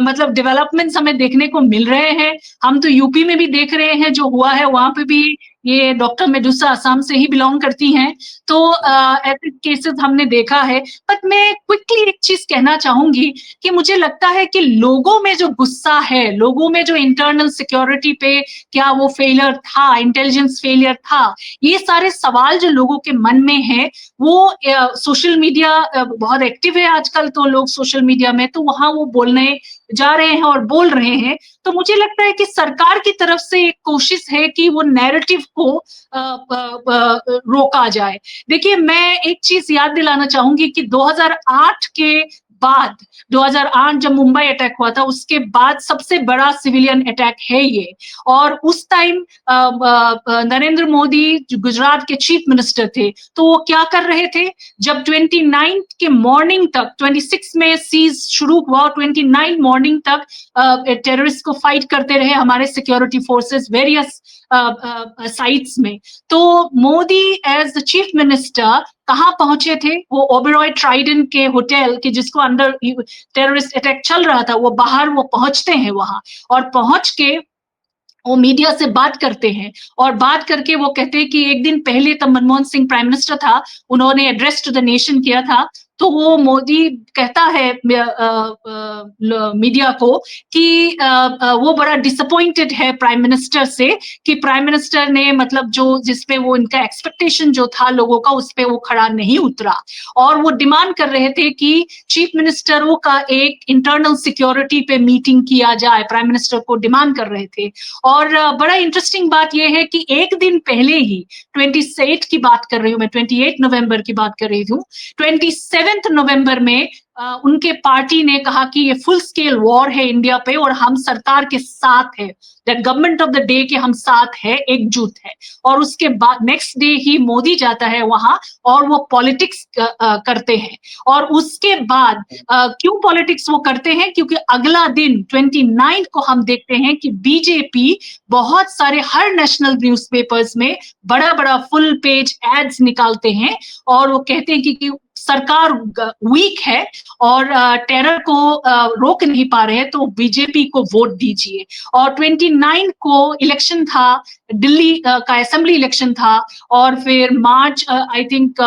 मतलब डेवलपमेंट्स हमें देखने को मिल रहे हैं। हम तो यूपी में भी देख रहे हैं जो हुआ है, वहां पे भी ये डॉक्टर मेडुसा असम से ही बिलोंग करती हैं। तो ऐसे केसेस हमने देखा है। बट मैं क्विकली एक चीज कहना चाहूंगी कि मुझे लगता है कि लोगों में जो गुस्सा है, लोगों में जो इंटरनल सिक्योरिटी पे क्या वो फेलियर था, इंटेलिजेंस फेलियर था, ये सारे सवाल जो लोगों के मन में है, वो सोशल मीडिया बहुत एक्टिव है आजकल, तो लोग सोशल मीडिया में, तो वहां वो बोलने जा रहे हैं और बोल रहे हैं। तो मुझे लगता है कि सरकार की तरफ से एक कोशिश है कि वो नैरेटिव को रोका जाए। देखिए, मैं एक चीज याद दिलाना चाहूंगी कि 2008 के बाद 2008 जब मुंबई अटैक हुआ था उसके बाद सबसे बड़ा सिविलियन अटैक है ये। और उस टाइम नरेंद्र मोदी जो गुजरात के चीफ मिनिस्टर थे, तो वो क्या कर रहे थे, जब 29 के मॉर्निंग तक, 26 में सीज शुरू हुआ, 29 मॉर्निंग तक टेररिस्ट को फाइट करते रहे हमारे सिक्योरिटी फोर्सेस वेरियस साइट्स में। तो Modi as the chief minister कहाँ पहुंचे थे, वो ओबेरॉय ट्राइडेंट के होटल के जिसको अंदर टेररिस्ट अटैक चल रहा था, वो बाहर वो पहुंचते हैं वहां, और पहुंच के वो मीडिया से बात करते हैं, और बात करके वो कहते हैं कि एक दिन पहले तब मनमोहन सिंह प्राइम मिनिस्टर था, उन्होंने एड्रेस टू द नेशन किया था, तो वो मोदी कहता है मीडिया को कि वो बड़ा डिसअपॉइंटेड है प्राइम मिनिस्टर से, कि प्राइम मिनिस्टर ने मतलब जो जिसपे वो इनका एक्सपेक्टेशन जो था लोगों का उस पे वो खड़ा नहीं उतरा, और वो डिमांड कर रहे थे कि चीफ मिनिस्टरों का एक इंटरनल सिक्योरिटी पे मीटिंग किया जाए, प्राइम मिनिस्टर को डिमांड कर रहे थे। और बड़ा इंटरेस्टिंग बात यह है कि एक दिन पहले ही 28 की बात कर रही हूँ मैं, 28 नवंबर की बात कर रही हूँ, 27 नवंबर में उनके पार्टी ने कहा कि ये फुल स्केल वॉर है इंडिया पे और हम सरकार के साथ है, that government of the day के हम साथ है, एकजुट है। और उसके बाद नेक्स्ट डे ही मोदी जाता है वहां और वो पॉलिटिक्स करते हैं। और उसके बाद क्यों पॉलिटिक्स वो करते हैं, क्योंकि अगला दिन 29 को हम देखते हैं कि बीजेपी बहुत सारे हर नेशनल न्यूज़पेपर्स में बड़ा बड़ा फुल पेज एड्स निकालते हैं, और वो कहते हैं कि सरकार वीक है और टेरर को रोक नहीं पा रहे हैं, तो बीजेपी को वोट दीजिए। और 29 को इलेक्शन था, दिल्ली का असेंबली इलेक्शन था, और फिर मार्च आई थिंक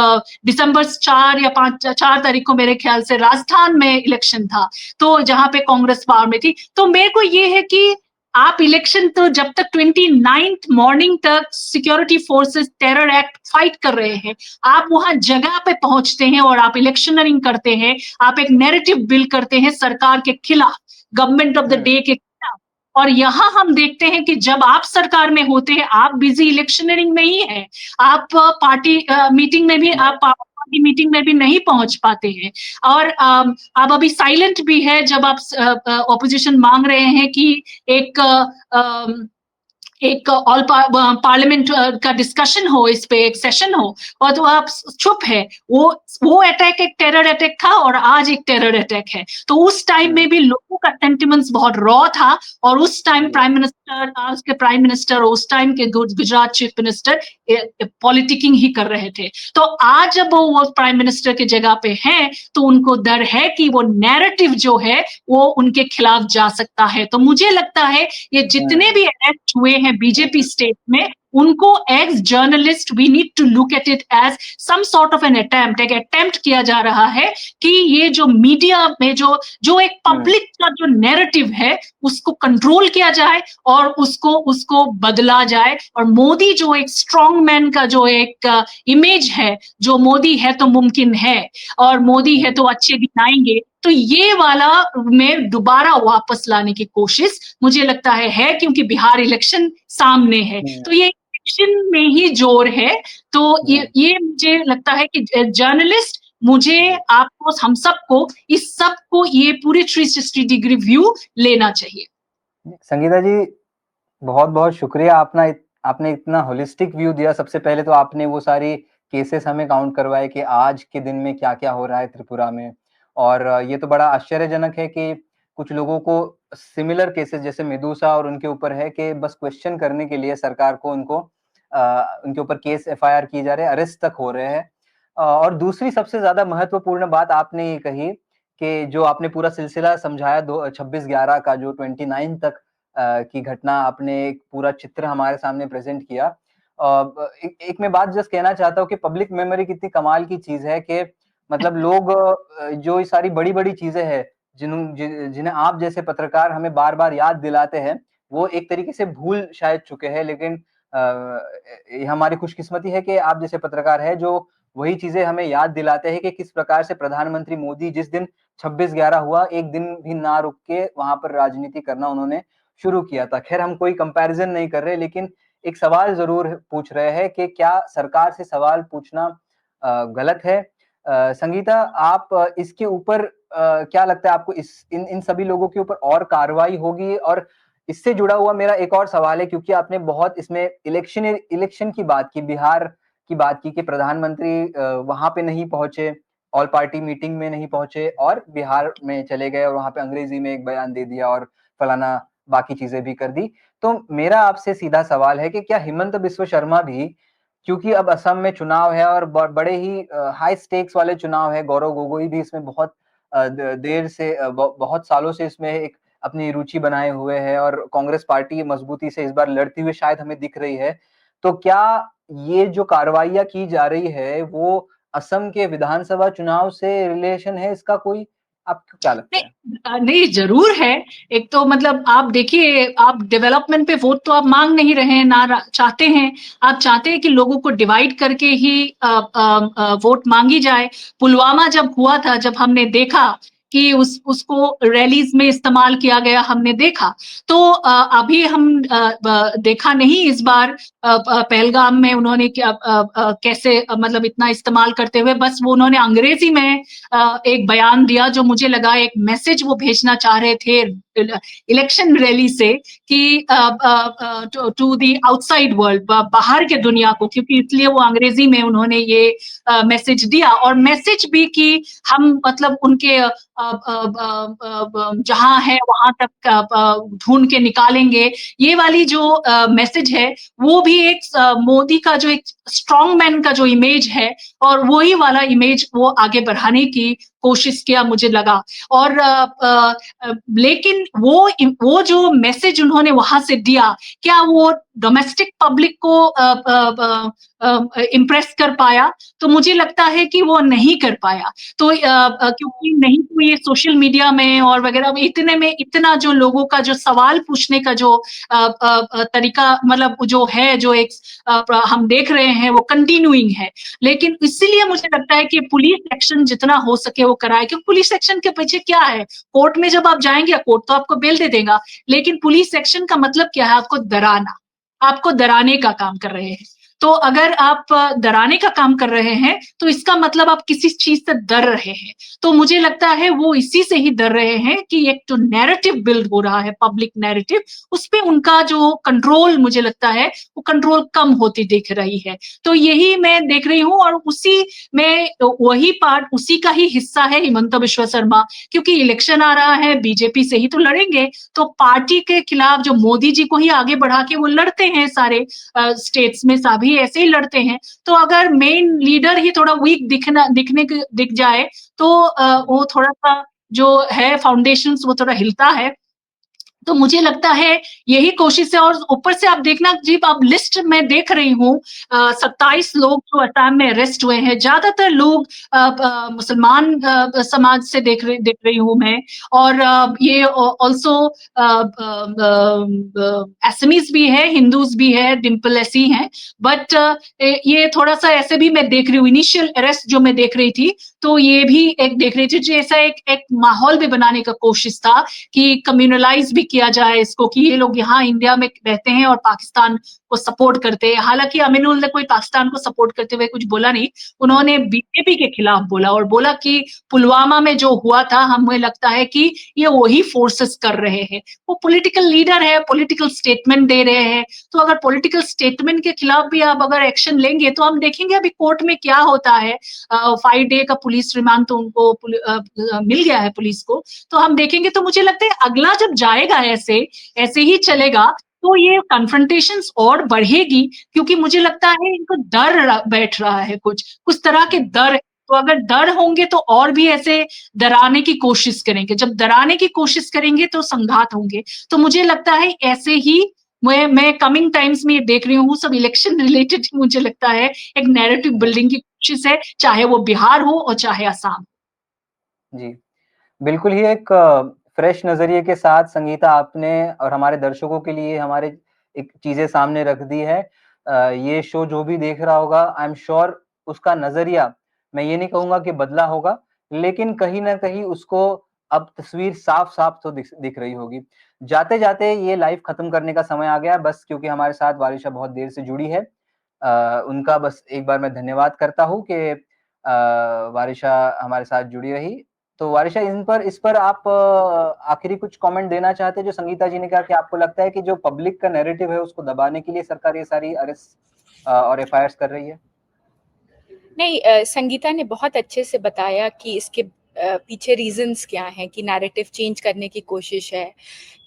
दिसंबर 4 या 4 तारीख को मेरे ख्याल से राजस्थान में इलेक्शन था, तो जहां पे कांग्रेस पावर में थी। तो मेरे को ये है कि आप इलेक्शन तो जब तक 29 मॉर्निंग तक security forces terror act fight कर रहे हैं, आप वहां जगह पे पहुंचते हैं और आप इलेक्शनरिंग करते हैं, आप एक नैरेटिव बिल्ड करते हैं सरकार के खिलाफ, गवर्नमेंट ऑफ द डे के खिलाफ। और यहाँ हम देखते हैं कि जब आप सरकार में होते हैं, आप बिजी इलेक्शनरिंग में ही है, आप पार्टी मीटिंग में भी, आप पार्टी मीटिंग में भी नहीं पहुंच पाते हैं। और आप अभी साइलेंट भी है जब आप ऑपोजिशन मांग रहे हैं कि एक ऑल पार्लियामेंट का डिस्कशन हो, इस पे एक सेशन हो, और तो आप चुप है। वो अटैक एक टेरर अटैक था और आज एक टेरर अटैक है। तो उस टाइम में भी लोगों का सेंटिमेंट्स बहुत रॉ था, और उस टाइम प्राइम मिनिस्टर, आज के प्राइम मिनिस्टर, उस टाइम के गुजरात चीफ मिनिस्टर पॉलिटिकिंग ही कर रहे थे। तो आज जब वो प्राइम मिनिस्टर की जगह पे हैं, तो उनको डर है कि वो नैरेटिव जो है वो उनके खिलाफ जा सकता है। तो मुझे लगता है ये जितने भी अरेस्ट हुए हैं बीजेपी स्टेट में, उनको as journalist we need to look at it as some sort of an attempt, एक अटेम्प्ट किया जा रहा है कि ये जो मीडिया में जो एक पब्लिक का जो नैरेटिव है उसको कंट्रोल किया जाए और उसको बदला जाए। और मोदी जो एक स्ट्रॉन्ग मैन का जो एक इमेज है, जो मोदी है तो मुमकिन है और मोदी है तो अच्छे दिन आएंगे, तो ये वाला में दोबारा वापस लाने की कोशिश मुझे लगता है, क्योंकि बिहार इलेक्शन सामने है, तो ये इलेक्शन में ही जोर है। तो ये मुझे लगता है कि जर्नलिस्ट, मुझे, आपको, हम सबको, इस सब को ये पूरे 360 डिग्री व्यू लेना चाहिए। संगीता जी, बहुत बहुत शुक्रिया, आपने इतना होलिस्टिक व्यू दिया। सबसे पहले तो आपने वो सारी केसेस हमें काउंट करवाए कि आज के दिन में क्या क्या हो रहा है त्रिपुरा में, और ये तो बड़ा आश्चर्यजनक है कि कुछ लोगों को सिमिलर केसेस जैसे मेदुसा और उनके ऊपर है कि बस क्वेश्चन करने के लिए सरकार को उनके ऊपर केस FIR की जा रहे हैं, अरेस्ट तक हो रहे हैं। और दूसरी सबसे ज्यादा महत्वपूर्ण बात आपने ये कही कि जो आपने पूरा सिलसिला समझाया 26/11 का, जो 29 तक की घटना, आपने एक पूरा चित्र हमारे सामने प्रेजेंट किया। एक मैं बात जस्ट कहना चाहता हूँ कि पब्लिक मेमोरी कितनी कमाल की चीज है कि मतलब लोग जो ये सारी बड़ी बड़ी चीजें हैं जिन्हें आप जैसे पत्रकार हमें बार बार याद दिलाते हैं, वो एक तरीके से भूल शायद चुके हैं। लेकिन हमारी खुशकिस्मती है कि आप जैसे पत्रकार है जो वही चीजें हमें याद दिलाते हैं कि किस प्रकार से प्रधानमंत्री मोदी जिस दिन 26/11 हुआ, एक दिन भी ना रुक के वहां पर राजनीति करना उन्होंने शुरू किया था। खैर, हम कोई कंपैरिजन नहीं कर रहे, लेकिन एक सवाल जरूर पूछ रहे हैं कि क्या सरकार से सवाल पूछना गलत है? संगीता, आप इसके ऊपर क्या लगता है आपको इन सभी लोगों के ऊपर और कार्रवाई होगी? और इससे जुड़ा हुआ मेरा एक और सवाल है, क्योंकि आपने बहुत इसमें इलेक्शन की बात की, बिहार की बात की कि प्रधानमंत्री वहाँ पे नहीं पहुंचे, ऑल पार्टी मीटिंग में नहीं पहुंचे और बिहार में चले गए और वहाँ पे अंग्रेजी में एक बयान दे दिया और फलाना बाकी चीजें भी कर दी। तो मेरा आपसे सीधा सवाल है कि क्या हिमंत बिस्व शर्मा भी, क्योंकि अब असम में चुनाव है और बड़े ही हाई स्टेक्स वाले चुनाव है, गौरव गोगोई भी इसमें बहुत देर से बहुत सालों से इसमें एक अपनी रुचि बनाए हुए है और कांग्रेस पार्टी मजबूती से इस बार लड़ती हुई शायद हमें दिख रही है। तो क्या ये जो कार्रवाइयां की जा रही है वो असम के विधानसभा चुनाव से रिलेशन है इसका कोई? आपको क्या लगता है? नहीं जरूर है। एक तो मतलब आप देखिए, आप डेवलपमेंट पे वोट तो आप मांग नहीं रहे हैं, ना चाहते हैं। आप चाहते हैं कि लोगों को डिवाइड करके ही वोट मांगी जाए। पुलवामा जब हुआ था, जब हमने देखा कि उसको रैलीज में इस्तेमाल किया गया, हमने देखा। तो अभी हम देखा नहीं इस बार पहलगाम में उन्होंने क्या कैसे मतलब इतना इस्तेमाल करते हुए, बस वो उन्होंने अंग्रेजी में एक बयान दिया जो मुझे लगा एक मैसेज वो भेजना चाह रहे थे इलेक्शन रैली से कि टू द आउटसाइड वर्ल्ड, बाहर के दुनिया को, क्योंकि इसलिए वो अंग्रेजी में उन्होंने ये मैसेज दिया। और मैसेज भी कि हम मतलब उनके जहां है वहां तक ढूंढ के निकालेंगे। ये वाली जो मैसेज है वो भी एक मोदी का जो एक स्ट्रॉन्ग मैन का जो इमेज है, और वही वाला इमेज वो आगे बढ़ाने की कोशिश किया मुझे लगा। और लेकिन वो जो मैसेज उन्होंने वहां से दिया, क्या वो डोमेस्टिक पब्लिक को इम्प्रेस कर पाया? तो मुझे लगता है कि वो नहीं कर पाया। तो क्योंकि नहीं तो ये सोशल मीडिया में और वगैरह में इतना जो लोगों का जो सवाल पूछने का जो तरीका मतलब जो है, जो एक हम देख रहे हैं वो कंटिन्यूइंग है। लेकिन इसीलिए मुझे लगता है कि पुलिस एक्शन जितना हो सके वो कराए, क्योंकि पुलिस एक्शन के पीछे क्या है? कोर्ट में जब आप जाएंगे, कोर्ट तो आपको बेल दे देगा, लेकिन पुलिस एक्शन का मतलब क्या है? आपको डराना, आपको डराने का काम कर रहे हैं। तो अगर आप डराने का काम कर रहे हैं तो इसका मतलब आप किसी चीज से डर रहे हैं। तो मुझे लगता है वो इसी से ही डर रहे हैं कि एक तो नैरेटिव बिल्ड हो रहा है, पब्लिक नैरेटिव, उस पे उनका जो कंट्रोल, मुझे लगता है वो कंट्रोल कम होती दिख रही है। तो यही मैं देख रही हूँ, और उसी में वही पार्ट, उसी का ही हिस्सा है हिमंत बिस्व शर्मा, क्योंकि इलेक्शन आ रहा है, बीजेपी से ही तो लड़ेंगे। तो पार्टी के खिलाफ जो मोदी जी को ही आगे बढ़ा के वो लड़ते हैं, सारे स्टेट्स में सभी ऐसे ही लड़ते हैं। तो अगर मेन लीडर ही थोड़ा वीक दिख जाए तो वो थोड़ा सा जो है फाउंडेशंस वो थोड़ा हिलता है। तो मुझे लगता है यही कोशिश है। और ऊपर से आप देखना जी, आप लिस्ट में देख रही हूँ 27 लोग जो असम में अरेस्ट हुए हैं, ज्यादातर लोग मुसलमान समाज से देख रही हूँ मैं। और ये ऑल्सो असमीज भी है, हिंदूज भी है, डिम्पल ऐसी हैं। बट ये थोड़ा सा ऐसे भी मैं देख रही हूँ, इनिशियल अरेस्ट जो मैं देख रही थी, तो ये भी एक देख रही थी जैसा एक माहौल भी बनाने का कोशिश था कि कम्युनलाइज भी किया जाए इसको, कि ये लोग यहाँ इंडिया में रहते हैं और पाकिस्तान को सपोर्ट करते हैं। हालांकि अमीनुल ने कोई पाकिस्तान को सपोर्ट करते हुए कुछ बोला नहीं, उन्होंने बीजेपी के खिलाफ बोला और बोला कि पुलवामा में जो हुआ था, हमें लगता है कि ये वही फोर्सेस कर रहे हैं। वो पॉलिटिकल लीडर है, पॉलिटिकल स्टेटमेंट दे रहे हैं। तो अगर पॉलिटिकल स्टेटमेंट के खिलाफ भी आप अगर एक्शन लेंगे तो हम देखेंगे अभी कोर्ट में क्या होता है। 5 डे का पुलिस रिमांड तो उनको मिल गया है पुलिस को, तो हम देखेंगे। तो मुझे लगता है अगला जब जाएगा ऐसे ही चलेगा तो ये कन्फ्रंटेशंस और बढ़ेगी, क्योंकि मुझे लगता है इनको डर बैठ रहा है, कुछ तरह के डर। तो अगर डर होंगे तो और भी ऐसे डराने की कोशिश करेंगे, जब डराने की कोशिश करेंगे तो संघात होंगे। तो मुझे लगता है ऐसे ही मैं कमिंग टाइम्स में ये देख रही हूँ, सब इलेक्शन रिलेटेड मुझे लगता है एक नैरेटिव बिल्डिंग की कोशिश है, चाहे वो बिहार हो और चाहे असम। जी, बिल्कुल ही एक फ्रेश नजरिए के साथ संगीता आपने और हमारे दर्शकों के लिए हमारे एक चीजें सामने रख दी है। ये शो जो भी देख रहा होगा, आई एम श्योर उसका नजरिया, मैं ये नहीं कहूंगा कि बदला होगा, लेकिन कहीं ना कहीं उसको अब तस्वीर साफ साफ तो दिख रही होगी। जाते जाते ये लाइव खत्म करने का समय आ गया है, बस क्योंकि हमारे साथ वारिशा बहुत देर से जुड़ी है। उनका बस एक बार मैं धन्यवाद करता हूँ कि वारिशा हमारे साथ जुड़ी रही। तो वारिशा इस पर आप आखिरी कुछ कमेंट देना चाहते हैं? जो संगीता जी ने कहा कि आपको लगता है कि जो पब्लिक का नैरेटिव है उसको दबाने के लिए सरकार ये सारी अरेस्ट और एफआईआर कर रही है? नहीं, संगीता ने बहुत अच्छे से बताया कि इसके पीछे रीजंस क्या हैं, कि नैरेटिव चेंज करने की कोशिश है,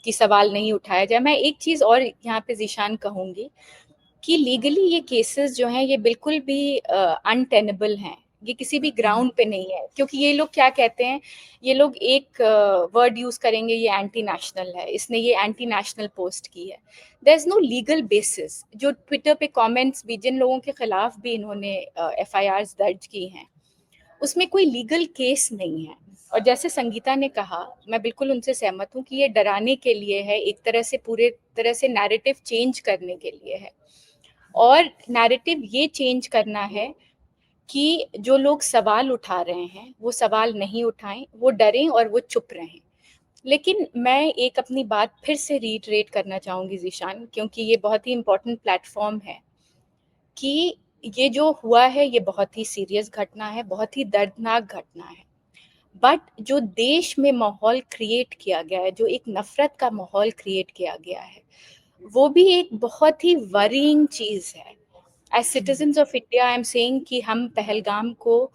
कि सवाल नहीं उठाया जाए। मैं एक चीज़ और यहाँ पे ज़ीशान कहूँगी कि लीगली ये केसेस जो हैं ये बिल्कुल भी अनटेनेबल हैं, ये किसी भी ग्राउंड पे नहीं है। क्योंकि ये लोग क्या कहते हैं, ये लोग एक वर्ड यूज़ करेंगे, ये एंटी नेशनल है, इसने ये एंटी नेशनल पोस्ट की है। There is no legal basis. जो ट्विटर पे कमेंट्स भी, जिन लोगों के खिलाफ भी इन्होंने एफआईआर्स दर्ज की हैं, उसमें कोई लीगल केस नहीं है। और जैसे संगीता ने कहा, मैं बिल्कुल उनसे सहमत हूँ कि ये डराने के लिए है, एक तरह से पूरे तरह से नैरेटिव चेंज करने के लिए है। और नैरेटिव ये चेंज करना है कि जो लोग सवाल उठा रहे हैं वो सवाल नहीं उठाएं, वो डरें और वो चुप रहें। लेकिन मैं एक अपनी बात फिर से रीइटरेट करना चाहूँगी ज़ीशान, क्योंकि ये बहुत ही इम्पोर्टेंट प्लेटफॉर्म है, कि ये जो हुआ है ये बहुत ही सीरियस घटना है, बहुत ही दर्दनाक घटना है। बट जो देश में माहौल क्रिएट किया गया है, जो एक नफ़रत का माहौल क्रिएट किया गया है, वो भी एक बहुत ही वरीइंग चीज़ है। As citizens of India I am saying कि हम पहलगाम को,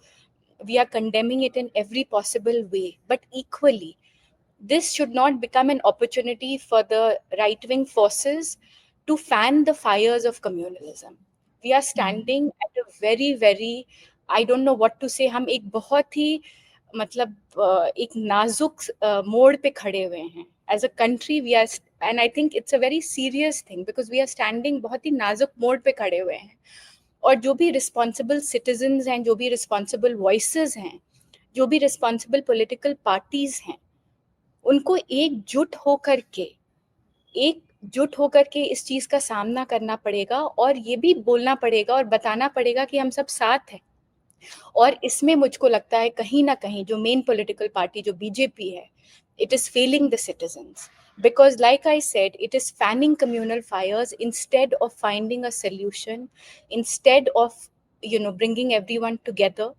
we are condemning it in every possible way, but equally this should not become an opportunity for the right-wing forces to fan the fires of communalism. We are standing at a very, very, I don't know what to say, हम एक बहुत ही मतलब एक नाजुक मोड़ पे खड़े हुए हैं. As a country, we are, and I think it's a very serious thing because we are standing बहुत ही नाजुक मोड़ पे खड़े हुए हैं. और जो भी रिस्पॉन्सिबल सिटीजन्स हैं, जो भी रिस्पॉन्सिबल वॉइसेस हैं, जो भी रिस्पॉन्सिबल पॉलिटिकल पार्टीज हैं, उनको एकजुट होकर के इस चीज़ का सामना करना पड़ेगा और ये भी बोलना पड़ेगा और बताना पड़ेगा कि हम सब साथ हैं। और इसमें मुझको लगता है कहीं ना कहीं जो मेन पॉलिटिकल पार्टी जो बीजेपी है, it is failing the citizens because like I said, it is fanning communal fires instead of finding a solution, instead of bringing everyone together,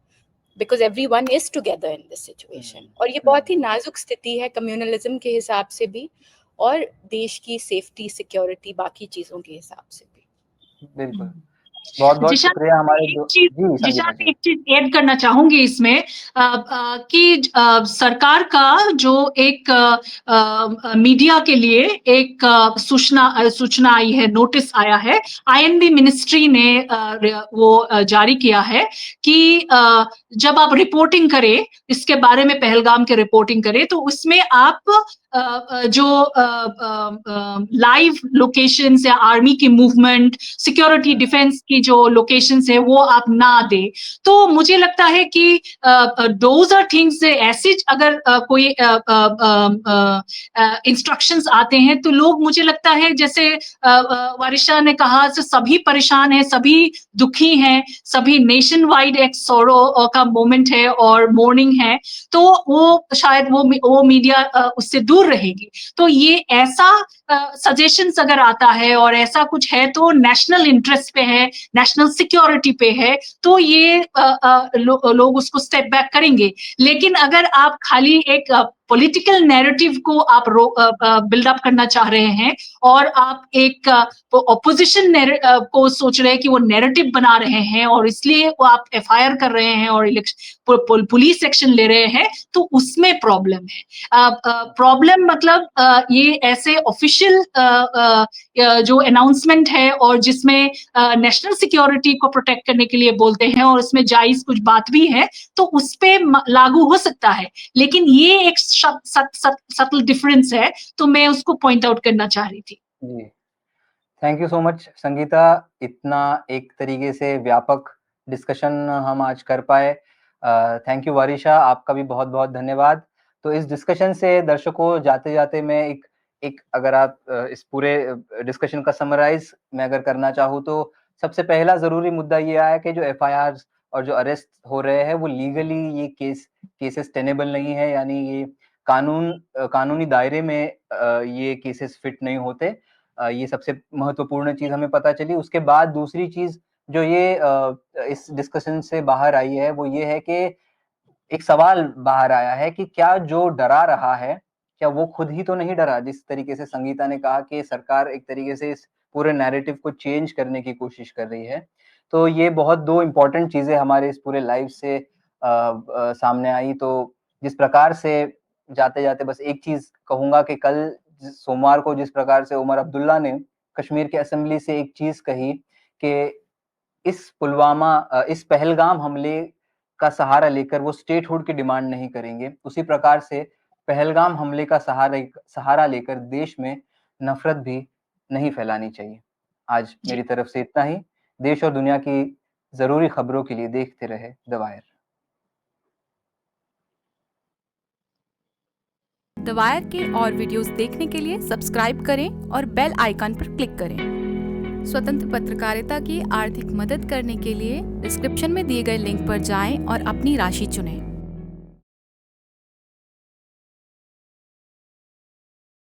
because everyone is together in this situation. और ये बहुत ही नाजुक स्थिति है कम्युनलिज्म के हिसाब से भी और देश की सेफ्टी सिक्योरिटी बाकी चीजों के हिसाब से भी। बिल्कुल, बहुत बहुत शुक्रिया हमारे एक चीज ऐड करना चाहूंगी इसमें कि सरकार का जो एक मीडिया के लिए एक सूचना आई है, नोटिस आया है, आईएनबी मिनिस्ट्री ने वो जारी किया है कि जब आप रिपोर्टिंग करें इसके बारे में, पहलगाम के रिपोर्टिंग करें, तो उसमें आप जो लाइव लोकेशंस या आर्मी की मूवमेंट, सिक्योरिटी डिफेंस की जो लोकेशंस है वो आप ना दे। तो मुझे लगता है कि दोज आर थिंग्स, ऐसे अगर कोई इंस्ट्रक्शंस आते हैं तो लोग, मुझे लगता है जैसे वारिशा ने कहा, सभी परेशान हैं, सभी दुखी हैं, सभी नेशन वाइड एक सोरो का मोमेंट है और मॉर्निंग है, तो वो शायद वो मीडिया उससे दूर रहेगी। तो ये ऐसा सजेशंस अगर आता है और ऐसा कुछ है तो नेशनल इंटरेस्ट पे है, नेशनल सिक्योरिटी पे है, तो ये लोग उसको स्टेप बैक करेंगे। लेकिन अगर आप खाली एक पॉलिटिकल नैरेटिव को आप बिल्डअप करना चाह रहे हैं और आप एक ऑपोजिशन को सोच रहे हैं कि वो नैरेटिव बना रहे हैं और इसलिए वो आप एफआईआर कर रहे हैं और पुलिस एक्शन ले रहे हैं, तो उसमें प्रॉब्लम है। प्रॉब्लम मतलब ये ऐसे ऑफिशियल जो अनाउंसमेंट है और जिसमें नेशनल सिक्योरिटी को प्रोटेक्ट करने के लिए बोलते हैं और उसमें जायज कुछ बात भी है, तो उस पे लागू हो सकता है। लेकिन ये एक सटल डिफरेंस है, तो मैं उसको पॉइंट आउट करना चाह रही थी। जी, thank you so much Sangeeta, इतना एक तरीके से व्यापक डिस्कशन हम आज कर पाए। थैंक यू वारिशा, आपका भी बहुत बहुत धन्यवाद। तो इस डिस्कशन से दर्शकों, जाते जाते मैं एक अगर आप इस पूरे डिस्कशन का समराइज मैं अगर करना चाहूँ तो सबसे पहला जरूरी मुद्दा ये आया कि जो एफआईआर और जो अरेस्ट हो रहे हैं वो लीगली ये केसेस टेनेबल नहीं है, यानी ये कानूनी दायरे में ये केसेस फिट नहीं होते। ये सबसे महत्वपूर्ण चीज हमें पता चली। उसके बाद दूसरी चीज जो ये इस डिस्कशन से बाहर आई है वो ये है कि एक सवाल बाहर आया है कि क्या जो डरा रहा है, क्या वो खुद ही तो नहीं डरा? जिस तरीके से संगीता ने कहा कि सरकार एक तरीके से इस पूरे नैरेटिव को चेंज करने की कोशिश कर रही है। तो ये बहुत 2 इम्पोर्टेंट चीज़ें हमारे इस पूरे लाइव से सामने आई। तो जिस प्रकार से जाते-जाते बस एक चीज़ कहूँगा कि कल सोमवार को जिस प्रकार से उमर अब्दुल्ला ने कश्मीर की असेंबली से एक चीज़ कही कि इस पहलगाम हमले का सहारा लेकर वो स्टेटहुड की डिमांड नहीं करेंगे। उसी प्रकार से पहलगाम हमले का सहारा लेकर देश में नफ़रत भी नहीं फैलानी चाहिए। आज मेरी तरफ से इतना ही। देश और दुनिया की ज़रूरी खबरों के लिए देखते रहे द वायर। द वायर के और वीडियोस देखने के लिए सब्सक्राइब करें और बेल आइकन पर क्लिक करें। स्वतंत्र पत्रकारिता की आर्थिक मदद करने के लिए डिस्क्रिप्शन में दिए गए लिंक पर जाएं और अपनी राशि चुनें।